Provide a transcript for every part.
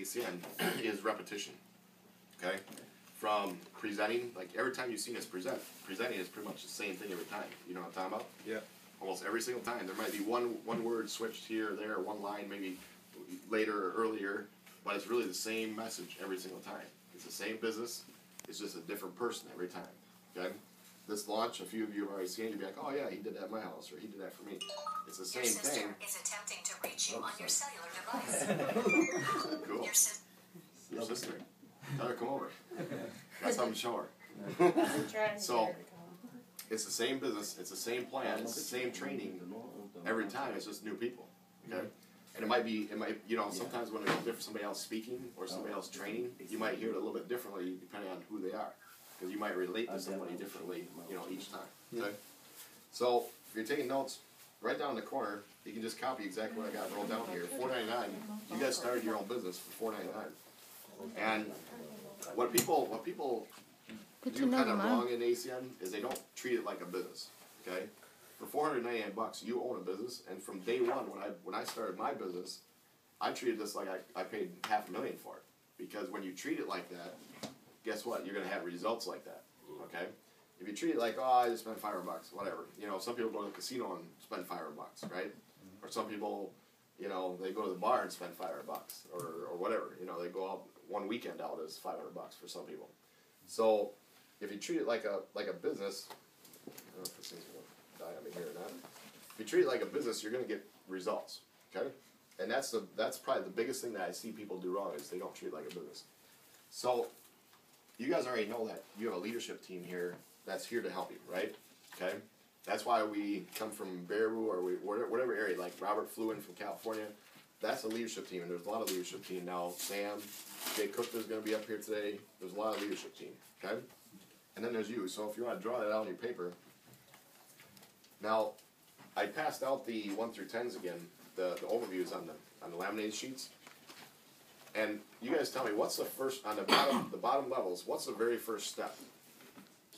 ACN is repetition. Okay? From presenting, like every time you've seen us presenting is pretty much the same thing every time. You know what I'm talking about? Yeah. Almost every single time. There might be one word switched here or there, or one line maybe later or earlier, but it's really the same message every single time. It's the same business, it's just a different person every time. Okay? This launch, a few of you have already seen it, you'll be like, oh yeah, he did that at my house, or he did that for me. It's the same thing. Your sister is attempting to reach you on your cellular device. Cool. Your sister. Tell her to come over. Got something to show her. So, it's the same business, it's the same plan, it's the same training every time, it's just new people. Okay? And it might, you know, sometimes when there's somebody else speaking or somebody else training, you might hear it a little bit differently depending on who they are. Because you might relate to somebody differently, you know, each time. Okay? So, if you're taking notes, right down in the corner, you can just copy exactly what I got rolled down here. $4.99. You guys started your own business for $4.99. And what people do kind of wrong in ACN is they don't treat it like a business. Okay? For $499, you own a business, and from day one, when I started my business, I treated this like I paid $500,000 for it. Because when you treat it like that, guess what? You're going to have results like that. Okay? If you treat it like, oh, I just spent $500, whatever. You know, some people go to the casino and spend $500, right? Or some people, you know, they go to the bar and spend $500, or whatever. You know, they go out one weekend out is $500 for some people. So, if you treat it like a business, I don't know if this thing's going to die on me here or not. If you treat it like a business, you're going to get results. Okay? And that's probably the biggest thing that I see people do wrong is they don't treat it like a business. So, you guys already know that you have a leadership team here that's here to help you, right? Okay? That's why we come from Baraboo or whatever area, like Robert flew in from California. That's a leadership team, and there's a lot of leadership team now. Sam, Jay Cookler's going to be up here today. There's a lot of leadership team, okay? And then there's you. So if you want to draw that out on your paper. Now, I passed out the 1 through 10s again, the overviews on the laminated sheets. And you guys tell me, what's the first, on the bottom levels, what's the very first step?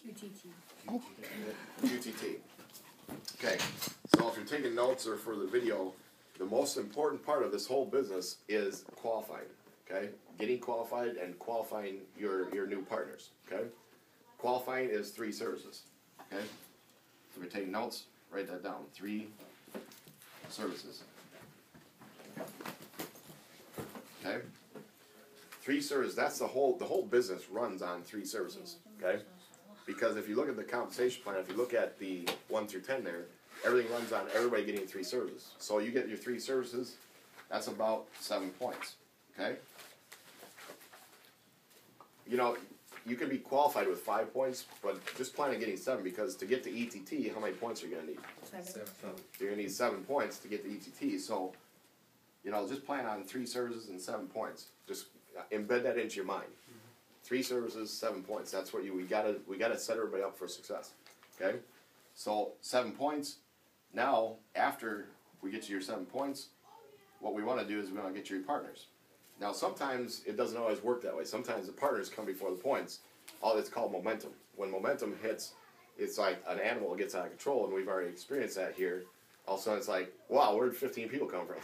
QTT. QTT. Okay, so if you're taking notes or for the video, the most important part of this whole business is qualifying, okay? Getting qualified and qualifying your new partners, okay? Qualifying is 3 services, okay? So if you're taking notes, write that down, 3 services. Okay? 3 services, that's the whole business runs on 3 services, okay? Because if you look at the compensation plan, if you look at the 1 through 10 there, everything runs on everybody getting 3 services. So you get your 3 services, that's about 7 points, okay? You know, you can be qualified with 5 points, but just plan on getting 7 because to get to ETT, how many points are you going to need? 7. You're going to need 7 points to get to ETT. So, you know, just plan on 3 services and 7 points. Just embed that into your mind. 3 services, 7 points. That's what we gotta set everybody up for success. Okay? So 7 points. Now, after we get to your 7 points, what we want to do is we want to get your partners. Now, sometimes it doesn't always work that way. Sometimes the partners come before the points. It's called momentum. When momentum hits, it's like an animal gets out of control, and we've already experienced that here. All of a sudden, it's like, wow, where did 15 people come from?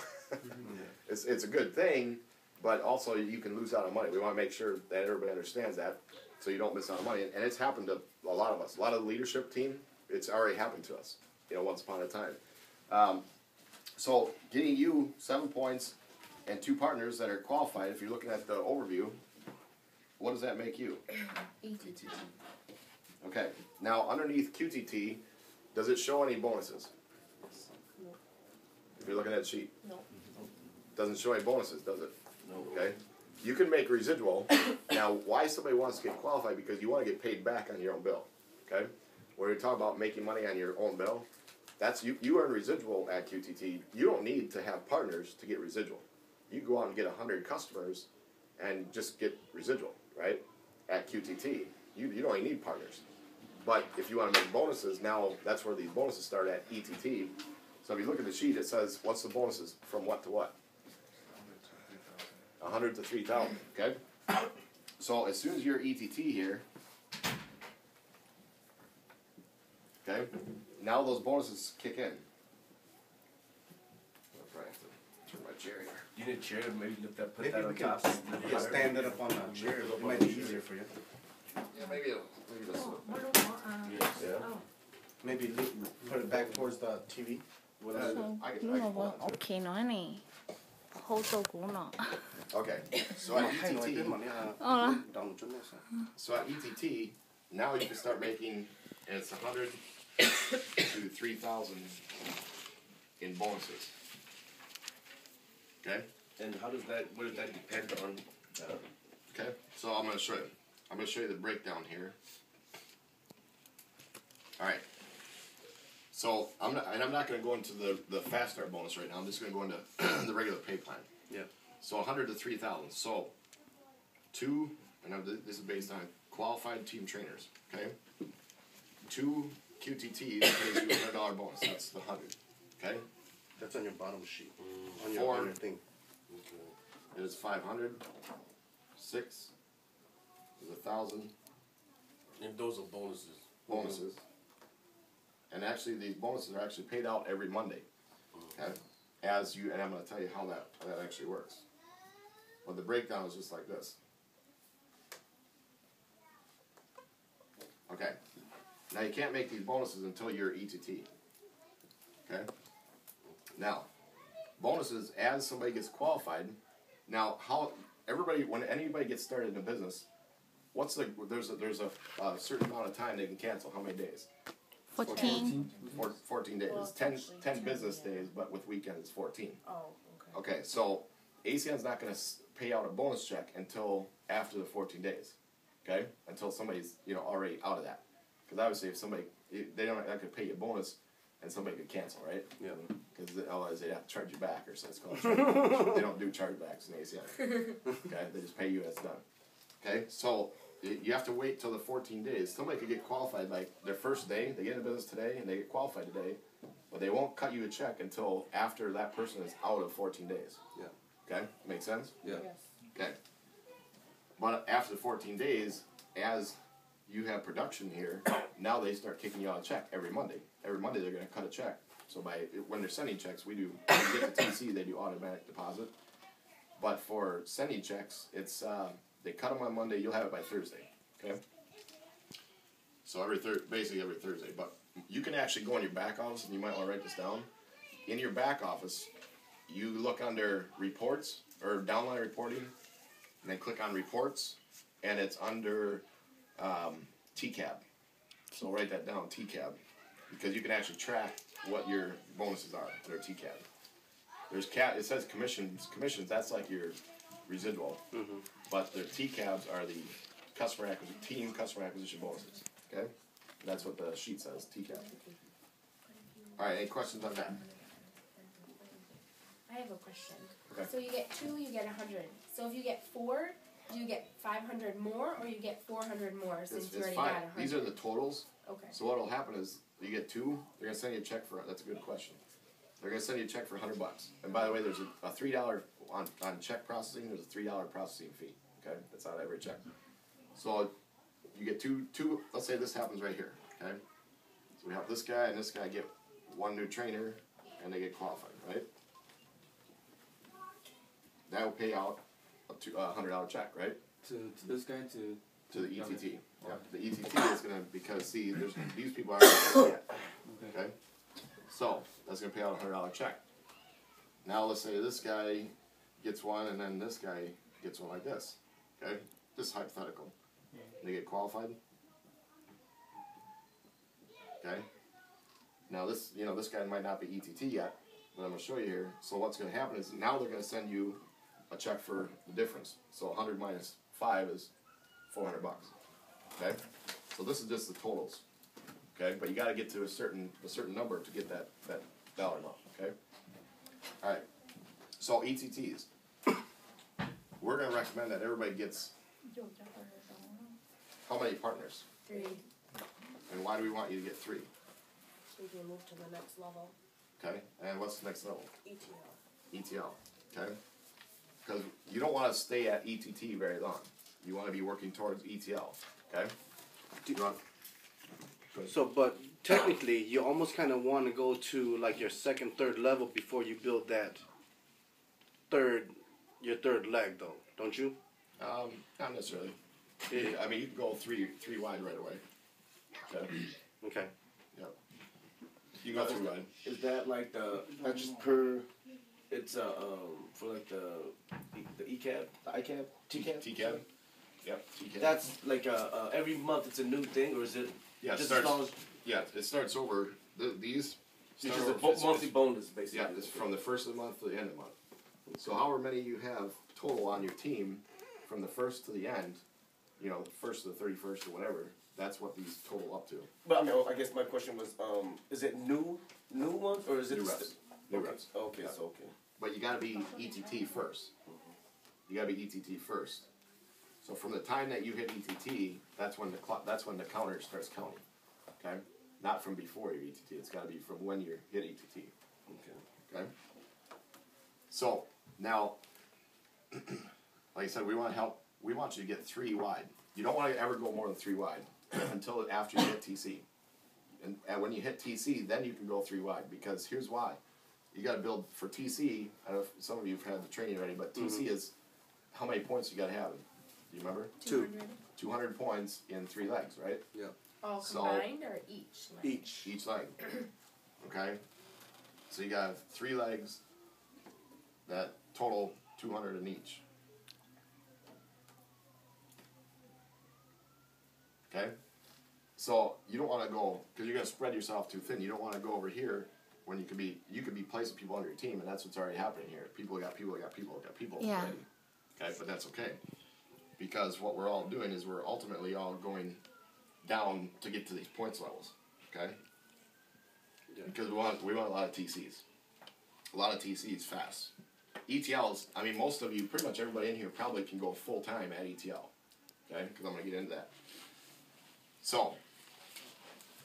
It's a good thing, but also you can lose out on money. We want to make sure that everybody understands that so you don't miss out on money. And it's happened to a lot of us. A lot of the leadership team, it's already happened to us, you know, once upon a time. So getting you 7 points and 2 partners that are qualified, if you're looking at the overview, what does that make you? ETT. Okay. Now, underneath QTT, does it show any bonuses? No. If you're looking at the sheet. No. Doesn't show any bonuses, does it? No. Okay. You can make residual. Now, why somebody wants to get qualified? Because you want to get paid back on your own bill. Okay. When we talk about making money on your own bill, that's you earn residual at QTT. You don't need to have partners to get residual. You go out and get 100 customers and just get residual, right? At QTT, you don't even need partners. But if you want to make bonuses, now that's where these bonuses start at ETT. So if you look at the sheet, it says, what's the bonuses from what to what? 100 to 3,000, okay? So as soon as you're ETT here, okay, now those bonuses kick in. I'll probably have to turn my chair here. You need a chair, maybe lift that, put Maybe that we on can top. just stand it up on a chair. It might be easier for you. Yeah, maybe this. Yeah. Maybe put it back towards the TV. OK nói này. Hỗ trợ của nó. Okay, so at ETT, now you can start making, and it's 100 to 3,000 in bonuses. Okay? And what does that depend on? Okay, so I'm going to show you. I'm going to show you the breakdown here. All right. So I'm not going to go into the fast start bonus right now. I'm just going to go into the regular pay plan. Yeah. So 100 to 3,000. So this is based on qualified team trainers. Okay. 2 QTTs pays you $100 bonus. That's the 100. Okay. That's on your bottom sheet. On 4 your thing. is 500. 6 is 1,000. And those are bonuses. Bonuses. And actually, these bonuses are actually paid out every Monday. Okay. And I'm going to tell you how that actually works. But the breakdown is just like this. Okay. Now you can't make these bonuses until you're ETT. Okay. Now, bonuses as somebody gets qualified. Now, when anybody gets started in a business, there's a certain amount of time they can cancel. How many days? 14. 14 days. Well, 10 actually 10 10, business yeah. days, but with weekends 14. Oh, okay. Okay, so ACN's not going to pay out a bonus check until after the 14 days. Okay, until somebody's already out of that. Because obviously, if somebody they're not going to pay you a bonus, and somebody could cancel, right? Yeah. Because otherwise they have to charge you back, or so it's called. They don't do chargebacks in ACN. Okay, they just pay you as done. Okay, so you have to wait till the 14 days. Somebody could get qualified like their first day. They get into business today and they get qualified today, but they won't cut you a check until after that person is out of 14 days. Yeah. Okay, make sense? Yeah. Yes. Okay. But after the 14 days, as you have production here, now they start kicking you out a check every Monday. Every Monday they're going to cut a check. So when they're sending checks, when you get the TC, they do automatic deposit. But for sending checks, it's they cut them on Monday. You'll have it by Thursday. Okay. So basically every Thursday. But you can actually go in your back office, and you might want to write this down. In your back office, you look under reports or downline reporting, and then click on reports, and it's under TCAB. So write that down, TCAB, because you can actually track what your bonuses are under TCAB. It says commissions. Commissions, that's like your residual. Mm-hmm. But the TCABs are the team customer acquisition bonuses. Okay? That's what the sheet says, TCAB. All right, any questions on that? I have a question. Okay. So you get 2, you get 100. So if you get 4, do you get 500 more, or you get 400 more since you already got 100? These are the totals. Okay. So what will happen is you get 2. They're gonna send you a check for. That's a good question. They're gonna send you a check for $100. And by the way, there's a $3 on check processing. There's a $3 processing fee. Okay, that's on every check. So you get two. Let's say this happens right here. Okay. So we have this guy and this guy get one new trainer, and they get qualified, right? That will pay out a $100 check, right? To this guy To the ETT. Okay. Yeah. The ETT is gonna these people aren't gonna yet. Okay. So that's gonna pay out a $100 check. Now let's say this guy gets one, and then this guy gets one like this. Okay, this is hypothetical. They get qualified. Okay. Now this guy might not be ETT yet, but I'm gonna show you here. So what's gonna happen is now they're gonna send you a check for the difference. So 100 minus 5 is $400. Okay. So this is just the totals. Okay, but you got to get to a certain number to get that dollar amount. Okay. All right. So ETTs, we're going to recommend that everybody gets how many partners? 3. And why do we want you to get 3? So you can move to the next level. Okay. And what's the next level? ETL. ETL. Okay. Because you don't want to stay at ETT very long. You want to be working towards ETL. Okay. So, but technically, you almost kind of want to go to like your second, third level before you build that third leg though, don't you? Not necessarily. I mean, you can go three wide right away. Okay. Okay. Yep. You can go 3 wide. Is that like that's just per? It's for like the ECAB, the ICAB, TCAB. TCAB. Yep. TCAB. That's like every month it's a new thing, or is it? Yeah. It just starts. as long as, Yeah. It starts over. These. it's Start just over, a monthly bonus, basically. Yeah. It's from the first of the month to the end of the month. So however many you have total on your team, from the first to the end, you know, first to the 31st or whatever. That's what these total up to. But I mean, I guess my question was, is it new ones, or is it New just reps. New okay. reps. Okay, Yeah. so okay. But you got to be ETT first. You got to be ETT first. So from the time that you hit ETT, that's when the counter starts counting. Okay, not from before your ETT. It's got to be from when you hit ETT. Okay. Okay. So now, like I said, we want to help. We want you to get 3 wide. You don't want to ever go more than 3 wide until after you hit TC. And when you hit TC, then you can go 3 wide, because here's why. You got to build for TC. I don't know if some of you have had the training already, but TC is how many points you got to have. Do you remember? 200. 200 points in 3 legs, right? Yeah. All So- combined or each? Leg? Each leg. Okay? So you got 3 legs that total 200 in each. Okay? So you don't want to go, because you're going to spread yourself too thin. You don't want to go over here when you could be placing people on your team, and that's what's already happening here. People got people Yeah. already. Okay, but that's okay. Because what we're all doing is we're ultimately all going down to get to these points levels. Okay? Yeah. Because we want a lot of TCs. A lot of TCs fast. ETLs, I mean, most of you, pretty much everybody in here probably can go full time at ETL. Okay? Because I'm going to get into that. So,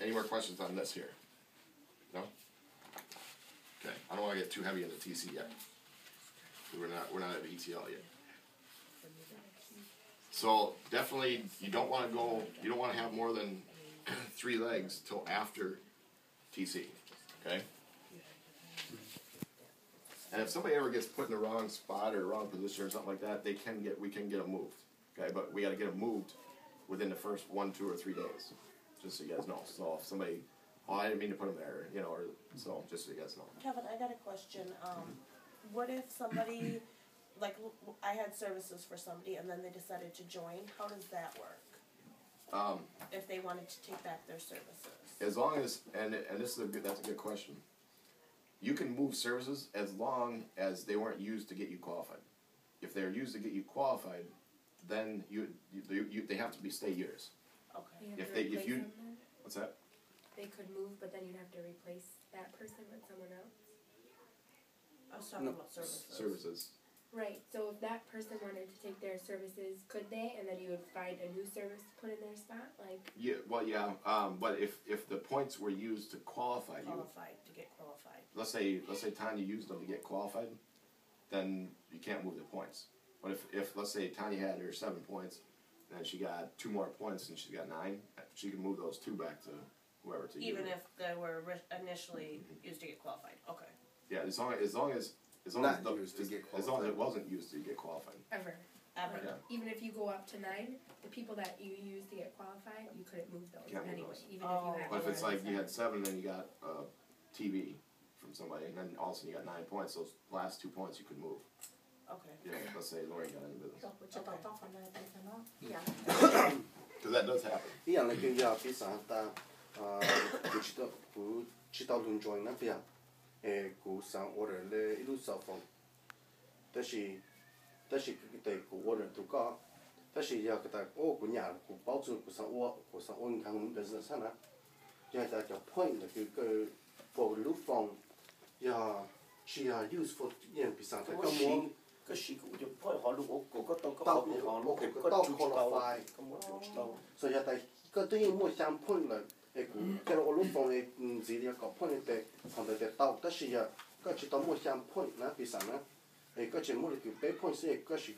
any more questions on this here? No? Okay. I don't want to get too heavy into TC yet. We're not at ETL yet. So definitely you don't want to have more than 3 legs till after TC. Okay? And if somebody ever gets put in the wrong spot or wrong position or something like that, we can get them moved. Okay, but we got to get them moved within the first 1, 2, or 3 days, just so you guys know. So if somebody, I didn't mean to put them there, you know, or so just so you guys know. Kevin, I got a question. What if somebody, like, I had services for somebody and then they decided to join? How does that work? If they wanted to take back their services? As long as, and this is that's a good question. You can move services as long as they weren't used to get you qualified. If they're used to get you qualified, then they have to stay years. Okay. You have If to they- if replace you- them then? What's that? They could move, but then you'd have to replace that person with someone else. I was talking about services. Services. Right. So if that person wanted to take their services, could they? And then you would find a new service to put in their spot, like. Yeah. Well, yeah. But if the points were used to qualify you, To get qualified. let's say Tanya used them to get qualified, then you can't move the points. But if let's say Tanya had her 7 points, and then she got 2 more points and she's got 9, she can move those 2 back to whoever to you. Even if they were initially used to get qualified. Okay. Yeah, as long as Not the, used to get as long as qualified. it wasn't used to get qualified. Ever. Ever. Yeah. Even if you go up to 9, the people that you use to get qualified, you couldn't move those Can't move anyway. those. Even Oh. if you had. But if it's more like than you had 7. 7, and then you got a TV from somebody, and then all of a sudden you got 9 points, those last 2 points you could move. Okay. You know, let's say Lori got into business. Yeah. Because that does happen. 依樣你叫比啥但不知道輪轉那邊古上 order 咧一路收放，但是佢古 order 都高，但是要佢古nhà古包住古上銀行嘅事上啦，要叫 point 佢for 路放要需要 useful 人比上佢咁我。個時佢就開學路我個都到qualify，所以但個對於冇相判啦，個我路放嘅唔止要個判嘅，同佢到，但是呀，個知道冇相判啦，比上啦，個就冇叫俾判先，個是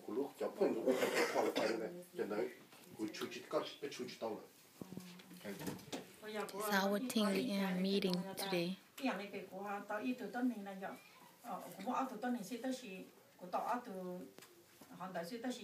個路叫判我 qualify 嘅，就等佢出去個被出去到啦。It's our team meeting today. 啲人你哋估下，到呢度多年啦又，咁我到多年先都是古到阿都，好但是但是。